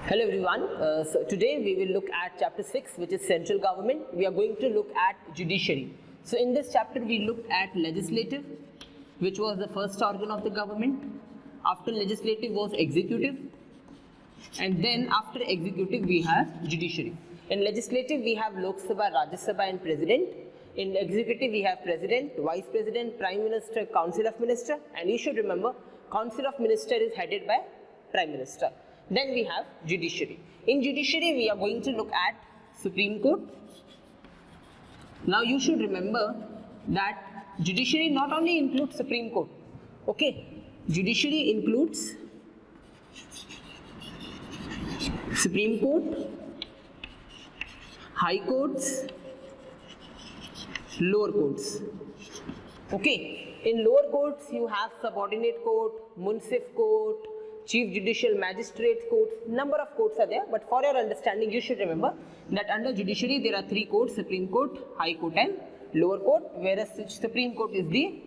Hello everyone. So today we will look at chapter 6, which is central government. We are going to look at judiciary. So in this chapter we looked at legislative, which was the first organ of the government. After legislative was executive, and then after executive we have judiciary. In legislative we have Lok Sabha, Rajya Sabha and President. In executive we have President, Vice President, Prime Minister, Council of Minister, and you should remember Council of Minister is headed by Prime Minister. Then we have judiciary. In judiciary we are going to look at Supreme Court. Now you should remember that judiciary not only includes Supreme Court. Okay, judiciary includes Supreme Court, High Courts, lower courts. Okay, in lower courts you have subordinate court, municipal court, Chief Judicial Magistrate Court, number of courts are there, but for your understanding you should remember that under judiciary there are three courts: Supreme Court, High Court and lower court, whereas Supreme Court is the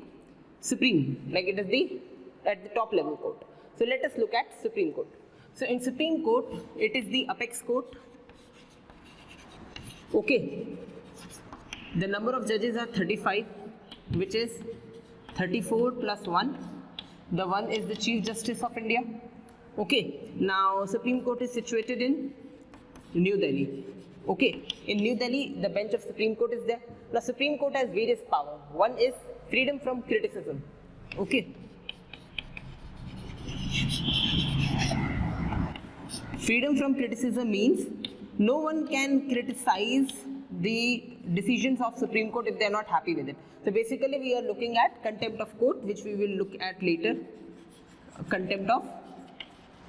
supreme, like it is the at the top level court. So let us look at Supreme Court. So in Supreme Court it is the apex court. Okay, the number of judges are 35, which is 34 plus 1. The one is the Chief Justice of India. Okay, now Supreme Court is situated in New Delhi. Okay, in New Delhi the bench of Supreme Court is there. Now Supreme Court has various powers. One is freedom from criticism. Okay, freedom from criticism means no one can criticize the decisions of Supreme Court if they are not happy with it. So basically we are looking at contempt of court, which we will look at later. Contempt of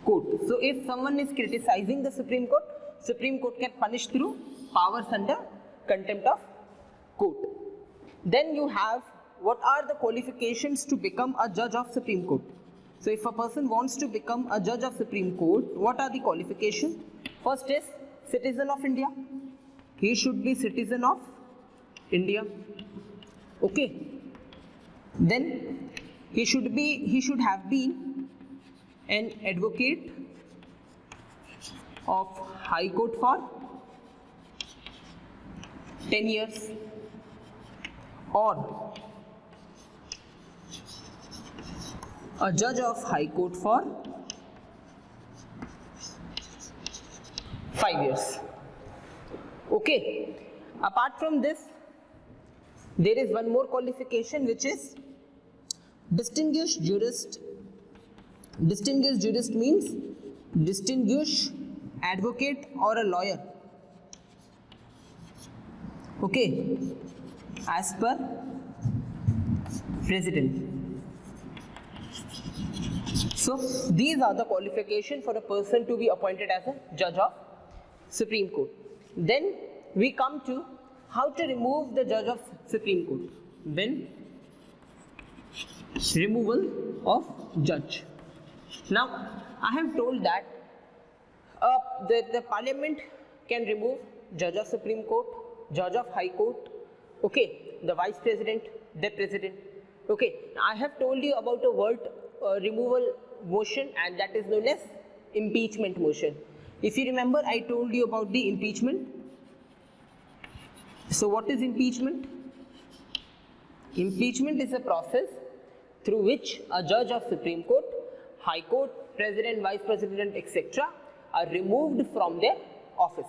court. So if someone is criticizing the Supreme Court can punish through powers under contempt of court. Then you have what are the qualifications to become a judge of Supreme Court. So if a person wants to become a judge of Supreme Court, what are the qualifications? First is citizen of India. He should be citizen of India. Okay. Then he should have been an advocate of High Court for 10 years or a judge of High Court for 5 years. Okay. Apart from this, there is one more qualification, which is distinguished jurist. Distinguished jurist means distinguished advocate or a lawyer. Okay, as per President. So these are the qualifications for a person to be appointed as a judge of Supreme Court. Then we come to how to remove the judge of Supreme Court. Then removal of judge. Now I have told that the Parliament can remove judge of Supreme Court, judge of High Court, okay, the Vice President, the President. Okay, I have told you about a word removal motion, and that is known as impeachment motion. If you remember, I told you about the impeachment. So what is impeachment? Impeachment is a process through which a judge of Supreme Court, High Court, President, Vice President, etc. are removed from their office.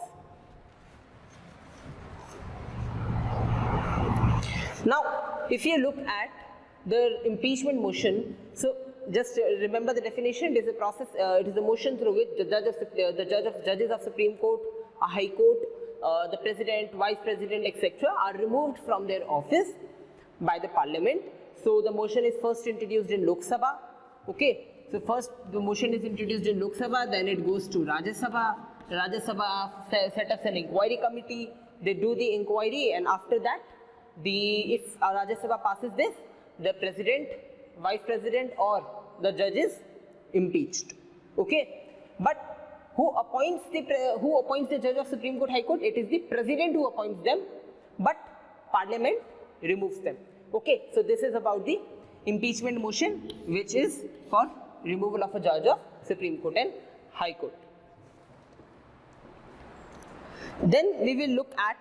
Now, if you look at the impeachment motion, so just remember the definition. It is a process. It is a motion through which the judges of Supreme Court, a High Court, the President, Vice President, etc. are removed from their office by the Parliament. So the motion is first introduced in Lok Sabha. Okay. So first the motion is introduced in Lok Sabha, then it goes to Rajya Sabha. Rajya Sabha set up an inquiry committee. They do the inquiry, and after that, if Rajya Sabha passes this, the President, Vice President or the judge is impeached. Okay. But who appoints the judge of Supreme Court, High Court? It is the President who appoints them, but Parliament removes them. Okay. So this is about the impeachment motion, which is for removal of a judge of Supreme Court and High Court. Then we will look at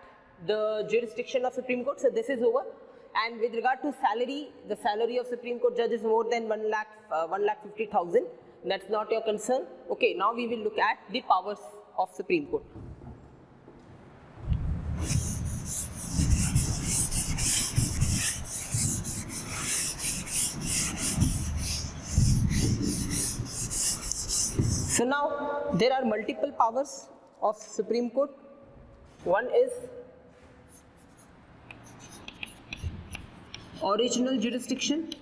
the jurisdiction of Supreme Court. So this is over. And with regard to salary, the salary of Supreme Court judge is more than 1,50,000. That's not your concern. Okay, now we will look at the powers of Supreme Court. So now there are multiple powers of Supreme Court. One is original jurisdiction,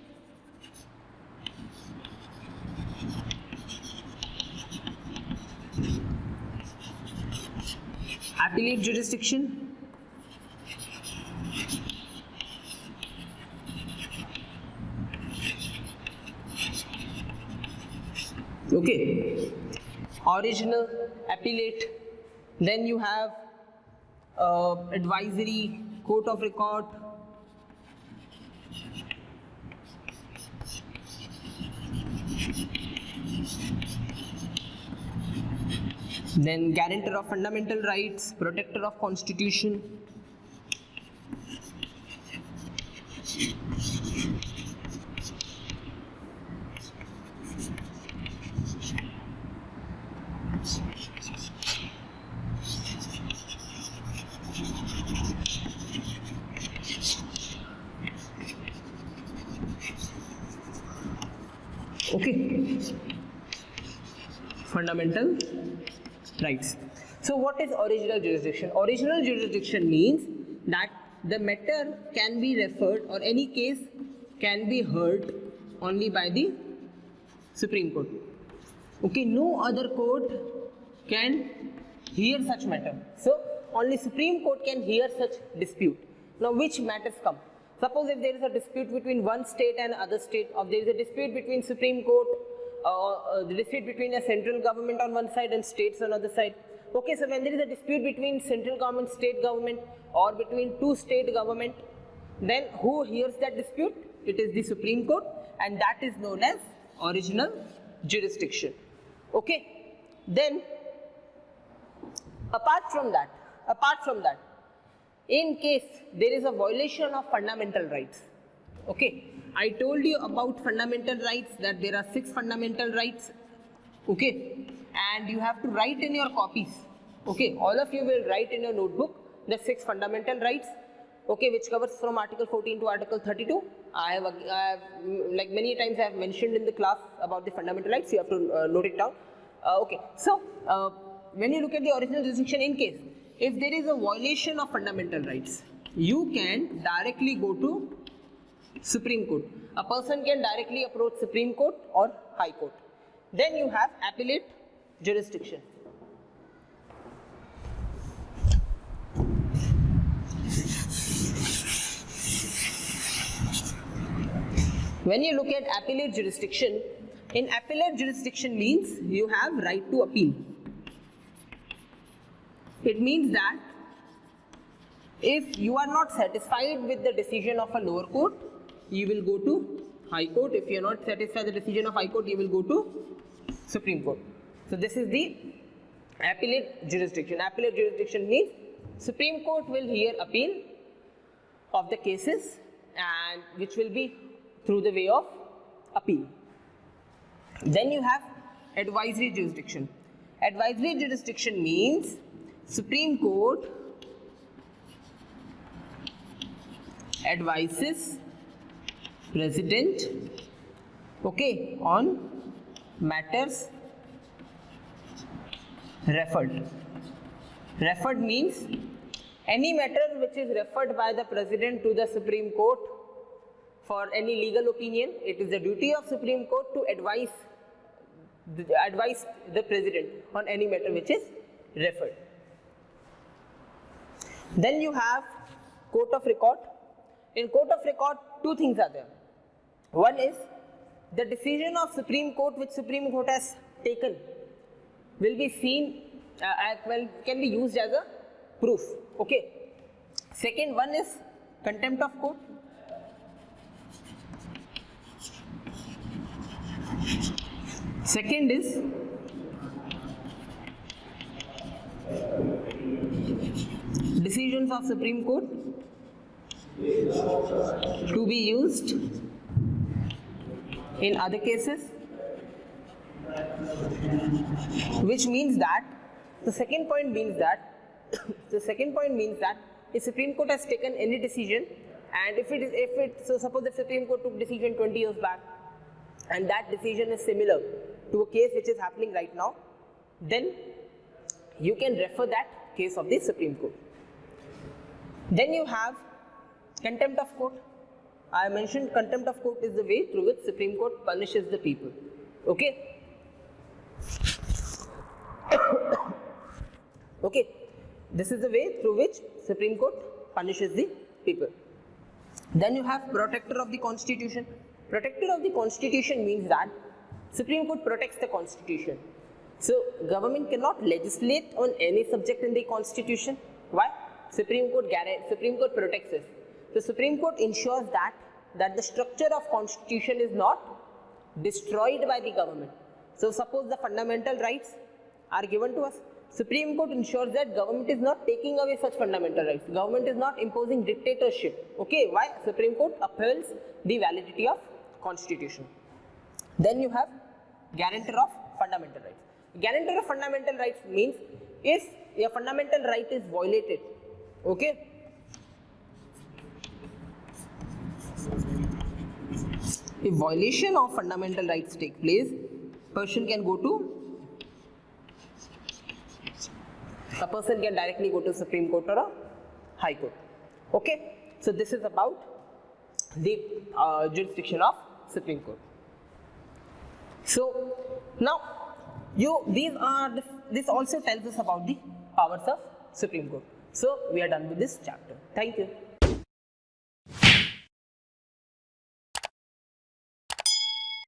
appellate jurisdiction, okay, original, appellate, then you have advisory, court of record, then guarantor of fundamental rights, protector of constitution, okay, fundamental rights. So what is original jurisdiction? Original jurisdiction means that the matter can be referred or any case can be heard only by the Supreme Court. Okay, no other court can hear such matter. So only Supreme Court can hear such dispute. Now which matters come? Suppose if there is a dispute between one state and other state, or there is a dispute between Supreme Court, the dispute between a central government on one side and states on the other side. Okay, so when there is a dispute between central government, state government, or between two state government, then who hears that dispute? It is the Supreme Court, and that is known as original jurisdiction. Okay, then apart from that, in case there is a violation of fundamental rights, okay, I told you about fundamental rights, that there are 6 fundamental rights, okay, and you have to write in your copies, okay, all of you will write in your notebook the 6 fundamental rights, okay, which covers from Article 14 to Article 32. I have like many times I have mentioned in the class about the fundamental rights, you have to note it down. Okay, so when you look at the original jurisdiction, in case if there is a violation of fundamental rights, you can directly go to Supreme Court. A person can directly approach Supreme Court or High Court. Then you have appellate jurisdiction. When you look at appellate jurisdiction, in appellate jurisdiction means you have right to appeal. It means that if you are not satisfied with the decision of a lower court, you will go to High Court. If you are not satisfied with the decision of High Court, you will go to Supreme Court. So this is the appellate jurisdiction. Appellate jurisdiction means Supreme Court will hear appeal of the cases, and which will be through the way of appeal. Then you have advisory jurisdiction. Advisory jurisdiction means Supreme Court advises President, okay, on matters referred. Referred means any matter which is referred by the President to the Supreme Court for any legal opinion. It is the duty of Supreme Court to advise the President on any matter which is referred. Then you have court of record. In court of record, 2 things are there. One is the decision of Supreme Court which Supreme Court has taken will be seen can be used as a proof. Okay. Second one is contempt of court. Second is decisions of Supreme Court to be used in other cases, which means that the second point means that if Supreme Court has taken any decision, and so suppose the Supreme Court took decision 20 years back and that decision is similar to a case which is happening right now, then you can refer that case of the Supreme Court. Then you have contempt of court. I mentioned contempt of court is the way through which Supreme Court punishes the people. Okay. Okay. This is the way through which Supreme Court punishes the people. Then you have protector of the Constitution. Protector of the Constitution means that Supreme Court protects the Constitution. So government cannot legislate on any subject in the Constitution. Why? Supreme Court protects it. The Supreme Court ensures that the structure of Constitution is not destroyed by the government. So suppose the fundamental rights are given to us. Supreme Court ensures that government is not taking away such fundamental rights. Government is not imposing dictatorship. Okay, why? Supreme Court upholds the validity of Constitution. Then you have guarantor of fundamental rights. Guarantor of fundamental rights means if a fundamental right is violated, okay, if violation of fundamental rights take place, person can directly go to Supreme Court or a High Court. Okay, so this is about the jurisdiction of Supreme Court. So now this also tells us about the powers of Supreme Court. So we are done with this chapter. Thank you.